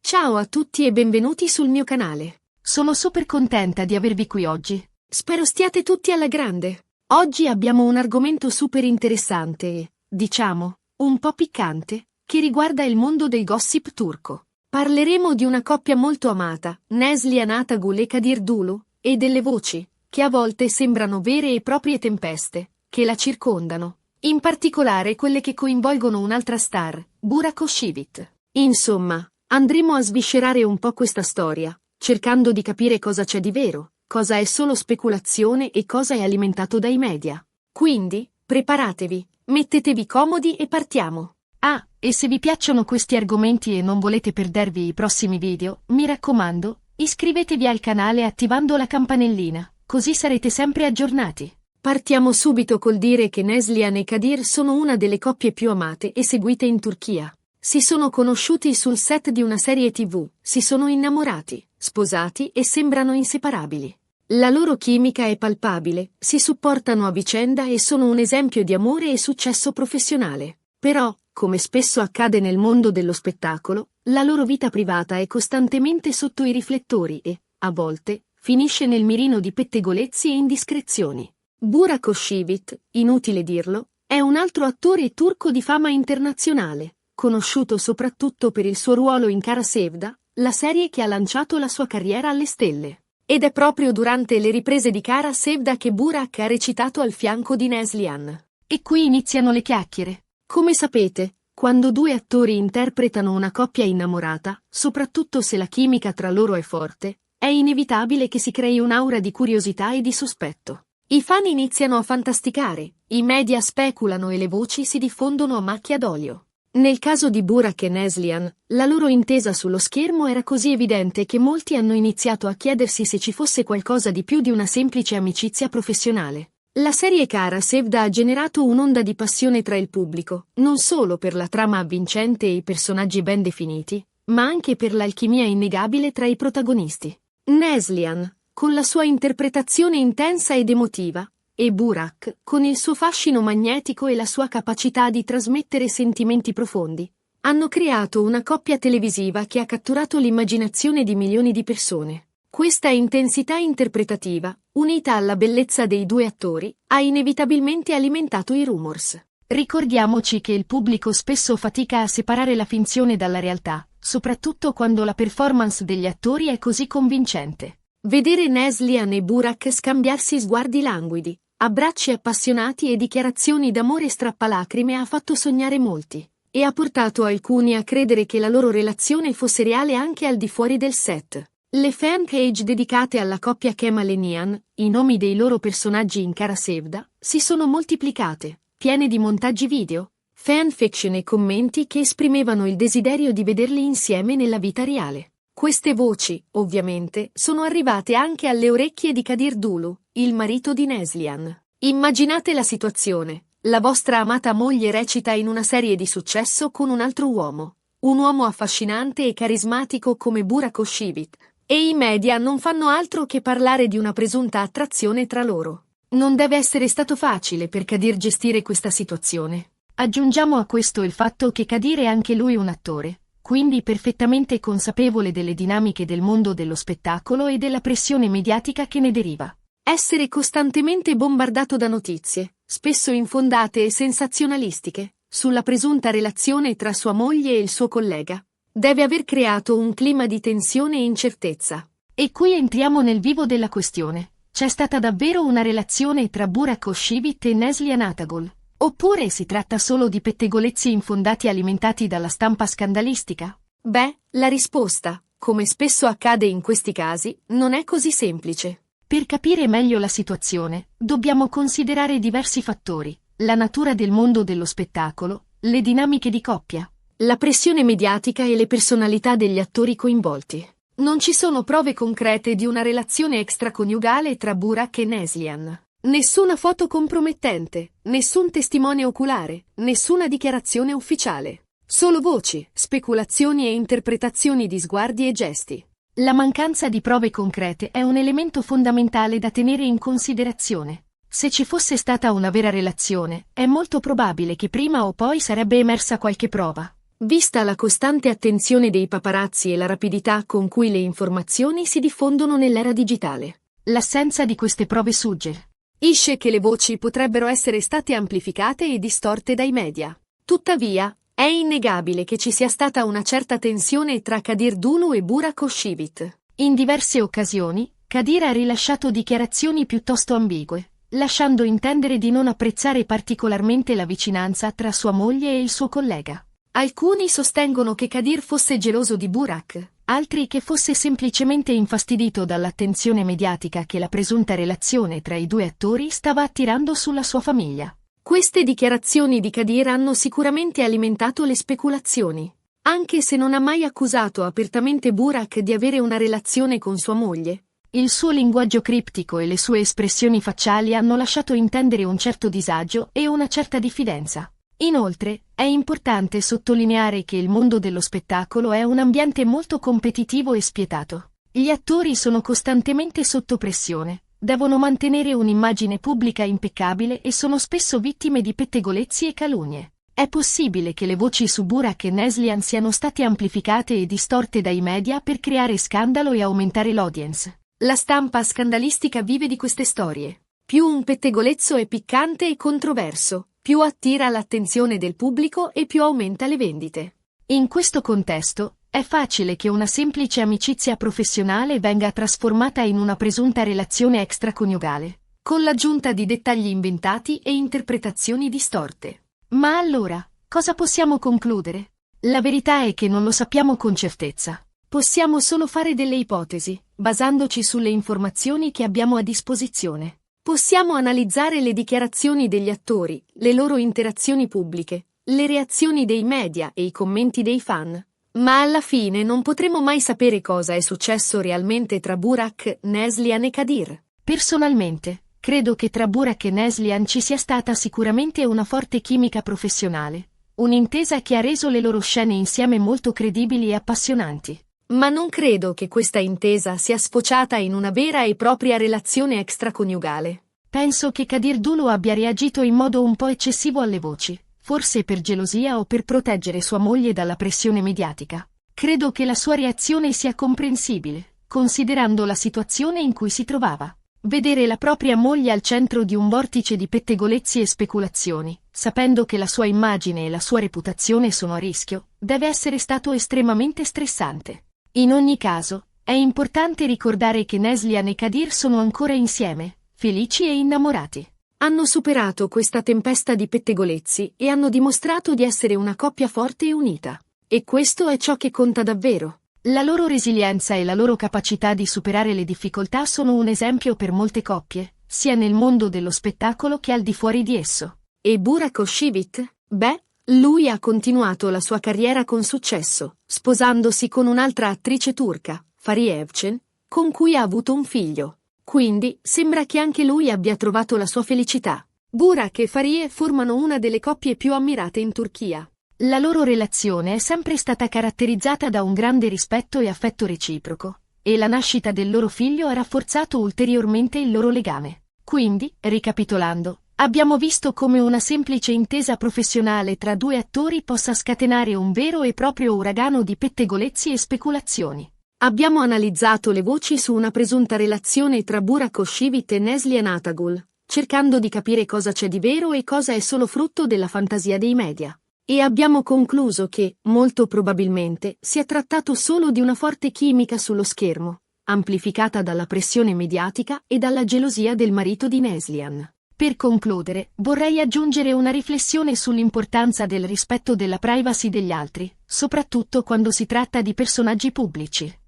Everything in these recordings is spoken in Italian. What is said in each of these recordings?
Ciao a tutti e benvenuti sul mio canale. Sono super contenta di avervi qui oggi. Spero stiate tutti alla grande. Oggi abbiamo un argomento super interessante e, diciamo, un po' piccante, che riguarda il mondo del gossip turco. Parleremo di una coppia molto amata, Neslihan Atagul e Kadir Dulu, e delle voci, che a volte sembrano vere e proprie tempeste, che la circondano. In particolare quelle che coinvolgono un'altra star, Burak Özçivit. Insomma, andremo a sviscerare un po' questa storia, cercando di capire cosa c'è di vero, cosa è solo speculazione e cosa è alimentato dai media. Quindi, preparatevi, mettetevi comodi e partiamo. Ah, e se vi piacciono questi argomenti e non volete perdervi i prossimi video, mi raccomando, iscrivetevi al canale attivando la campanellina, così sarete sempre aggiornati. Partiamo subito col dire che Neslihan e Kadir sono una delle coppie più amate e seguite in Turchia. Si sono conosciuti sul set di una serie TV, si sono innamorati, sposati e sembrano inseparabili. La loro chimica è palpabile, si supportano a vicenda e sono un esempio di amore e successo professionale. Però, come spesso accade nel mondo dello spettacolo, la loro vita privata è costantemente sotto i riflettori e, a volte, finisce nel mirino di pettegolezzi e indiscrezioni. Burak Özçivit, inutile dirlo, è un altro attore turco di fama internazionale, conosciuto soprattutto per il suo ruolo in Kara Sevda, la serie che ha lanciato la sua carriera alle stelle. Ed è proprio durante le riprese di Kara Sevda che Burak ha recitato al fianco di Neslihan. E qui iniziano le chiacchiere. Come sapete, quando due attori interpretano una coppia innamorata, soprattutto se la chimica tra loro è forte, è inevitabile che si crei un'aura di curiosità e di sospetto. I fan iniziano a fantasticare, i media speculano e le voci si diffondono a macchia d'olio. Nel caso di Burak e Neslihan, la loro intesa sullo schermo era così evidente che molti hanno iniziato a chiedersi se ci fosse qualcosa di più di una semplice amicizia professionale. La serie Kara Sevda ha generato un'onda di passione tra il pubblico, non solo per la trama avvincente e i personaggi ben definiti, ma anche per l'alchimia innegabile tra i protagonisti. Neslihan, con la sua interpretazione intensa ed emotiva, e Burak, con il suo fascino magnetico e la sua capacità di trasmettere sentimenti profondi, hanno creato una coppia televisiva che ha catturato l'immaginazione di milioni di persone. Questa intensità interpretativa, unita alla bellezza dei due attori, ha inevitabilmente alimentato i rumors. Ricordiamoci che il pubblico spesso fatica a separare la finzione dalla realtà, soprattutto quando la performance degli attori è così convincente. Vedere Neslihan e Burak scambiarsi sguardi languidi, abbracci appassionati e dichiarazioni d'amore strappalacrime ha fatto sognare molti, e ha portato alcuni a credere che la loro relazione fosse reale anche al di fuori del set. Le fanpage dedicate alla coppia Kemal e Nihan, i nomi dei loro personaggi in Kara Sevda, si sono moltiplicate, piene di montaggi video, fanfiction e commenti che esprimevano il desiderio di vederli insieme nella vita reale. Queste voci, ovviamente, sono arrivate anche alle orecchie di Kadir Dulu, il marito di Neslihan. Immaginate la situazione. La vostra amata moglie recita in una serie di successo con un altro uomo. Un uomo affascinante e carismatico come Burak Özçivit. E i media non fanno altro che parlare di una presunta attrazione tra loro. Non deve essere stato facile per Kadir gestire questa situazione. Aggiungiamo a questo il fatto che Kadir è anche lui un attore, quindi perfettamente consapevole delle dinamiche del mondo dello spettacolo e della pressione mediatica che ne deriva. Essere costantemente bombardato da notizie, spesso infondate e sensazionalistiche, sulla presunta relazione tra sua moglie e il suo collega, deve aver creato un clima di tensione e incertezza. E qui entriamo nel vivo della questione. C'è stata davvero una relazione tra Burak Özçivit e Neslihan Atagul? Oppure si tratta solo di pettegolezzi infondati alimentati dalla stampa scandalistica? Beh, la risposta, come spesso accade in questi casi, non è così semplice. Per capire meglio la situazione, dobbiamo considerare diversi fattori: la natura del mondo dello spettacolo, le dinamiche di coppia, la pressione mediatica e le personalità degli attori coinvolti. Non ci sono prove concrete di una relazione extraconiugale tra Burak e Neslihan. Nessuna foto compromettente, nessun testimone oculare, nessuna dichiarazione ufficiale. Solo voci, speculazioni e interpretazioni di sguardi e gesti. La mancanza di prove concrete è un elemento fondamentale da tenere in considerazione. Se ci fosse stata una vera relazione, è molto probabile che prima o poi sarebbe emersa qualche prova. vista la costante attenzione dei paparazzi e la rapidità con cui le informazioni si diffondono nell'era digitale. L'assenza di queste prove suggerisce che le voci potrebbero essere state amplificate e distorte dai media. Tuttavia, è innegabile che ci sia stata una certa tensione tra Kadir Dulu e Burak Özçivit. In diverse occasioni, Kadir ha rilasciato dichiarazioni piuttosto ambigue, lasciando intendere di non apprezzare particolarmente la vicinanza tra sua moglie e il suo collega. Alcuni sostengono che Kadir fosse geloso di Burak, altri che fosse semplicemente infastidito dall'attenzione mediatica che la presunta relazione tra i due attori stava attirando sulla sua famiglia. Queste dichiarazioni di Kadir hanno sicuramente alimentato le speculazioni. Anche se non ha mai accusato apertamente Burak di avere una relazione con sua moglie, il suo linguaggio criptico e le sue espressioni facciali hanno lasciato intendere un certo disagio e una certa diffidenza. Inoltre, è importante sottolineare che il mondo dello spettacolo è un ambiente molto competitivo e spietato. Gli attori sono costantemente sotto pressione, devono mantenere un'immagine pubblica impeccabile e sono spesso vittime di pettegolezzi e calunnie. È possibile che le voci su Burak e Neslihan siano state amplificate e distorte dai media per creare scandalo e aumentare l'audience. La stampa scandalistica vive di queste storie. Più un pettegolezzo è piccante e controverso, più attira l'attenzione del pubblico e più aumenta le vendite. In questo contesto, è facile che una semplice amicizia professionale venga trasformata in una presunta relazione extraconiugale, con l'aggiunta di dettagli inventati e interpretazioni distorte. Ma allora, cosa possiamo concludere? La verità è che non lo sappiamo con certezza. Possiamo solo fare delle ipotesi, basandoci sulle informazioni che abbiamo a disposizione. Possiamo analizzare le dichiarazioni degli attori, le loro interazioni pubbliche, le reazioni dei media e i commenti dei fan. Ma alla fine non potremo mai sapere cosa è successo realmente tra Burak, Neslihan e Kadir. Personalmente, credo che tra Burak e Neslihan ci sia stata sicuramente una forte chimica professionale, un'intesa che ha reso le loro scene insieme molto credibili e appassionanti. Ma non credo che questa intesa sia sfociata in una vera e propria relazione extraconiugale. Penso che Kadir Dulu abbia reagito in modo un po' eccessivo alle voci, forse per gelosia o per proteggere sua moglie dalla pressione mediatica. Credo che la sua reazione sia comprensibile, considerando la situazione in cui si trovava. Vedere la propria moglie al centro di un vortice di pettegolezzi e speculazioni, sapendo che la sua immagine e la sua reputazione sono a rischio, deve essere stato estremamente stressante. In ogni caso, è importante ricordare che Neslihan e Kadir sono ancora insieme, felici e innamorati. Hanno superato questa tempesta di pettegolezzi e hanno dimostrato di essere una coppia forte e unita. E questo è ciò che conta davvero. La loro resilienza e la loro capacità di superare le difficoltà sono un esempio per molte coppie, sia nel mondo dello spettacolo che al di fuori di esso. E Burak Özçivit? Beh, lui ha continuato la sua carriera con successo, sposandosi con un'altra attrice turca, Fariye Evcen, con cui ha avuto un figlio. Quindi, sembra che anche lui abbia trovato la sua felicità. Burak e Fariye formano una delle coppie più ammirate in Turchia. La loro relazione è sempre stata caratterizzata da un grande rispetto e affetto reciproco, e la nascita del loro figlio ha rafforzato ulteriormente il loro legame. Quindi, ricapitolando, abbiamo visto come una semplice intesa professionale tra due attori possa scatenare un vero e proprio uragano di pettegolezzi e speculazioni. Abbiamo analizzato le voci su una presunta relazione tra Burak Özçivit e Neslihan Atagul, cercando di capire cosa c'è di vero e cosa è solo frutto della fantasia dei media. E abbiamo concluso che, molto probabilmente, si è trattato solo di una forte chimica sullo schermo, amplificata dalla pressione mediatica e dalla gelosia del marito di Neslihan. Per concludere, vorrei aggiungere una riflessione sull'importanza del rispetto della privacy degli altri, soprattutto quando si tratta di personaggi pubblici.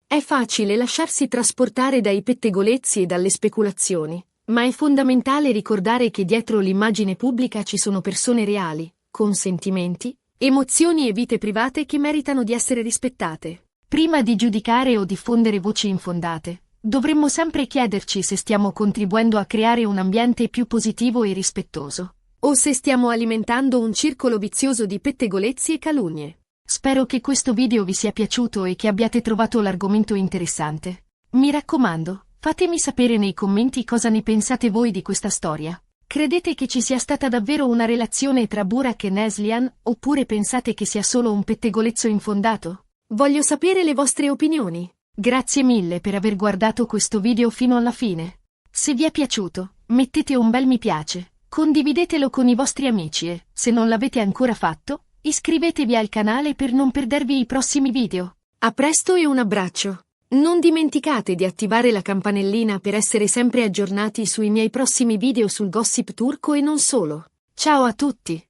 È facile lasciarsi trasportare dai pettegolezzi e dalle speculazioni, ma è fondamentale ricordare che dietro l'immagine pubblica ci sono persone reali, con sentimenti, emozioni e vite private che meritano di essere rispettate. Prima di giudicare o diffondere voci infondate, dovremmo sempre chiederci se stiamo contribuendo a creare un ambiente più positivo e rispettoso, o se stiamo alimentando un circolo vizioso di pettegolezzi e calunnie. Spero che questo video vi sia piaciuto e che abbiate trovato l'argomento interessante. Mi raccomando, fatemi sapere nei commenti cosa ne pensate voi di questa storia. Credete che ci sia stata davvero una relazione tra Burak e Neslihan, oppure pensate che sia solo un pettegolezzo infondato? Voglio sapere le vostre opinioni. Grazie mille per aver guardato questo video fino alla fine. Se vi è piaciuto, mettete un bel mi piace, condividetelo con i vostri amici e, se non l'avete ancora fatto, iscrivetevi al canale per non perdervi i prossimi video. A presto e un abbraccio. Non dimenticate di attivare la campanellina per essere sempre aggiornati sui miei prossimi video sul gossip turco e non solo. Ciao a tutti!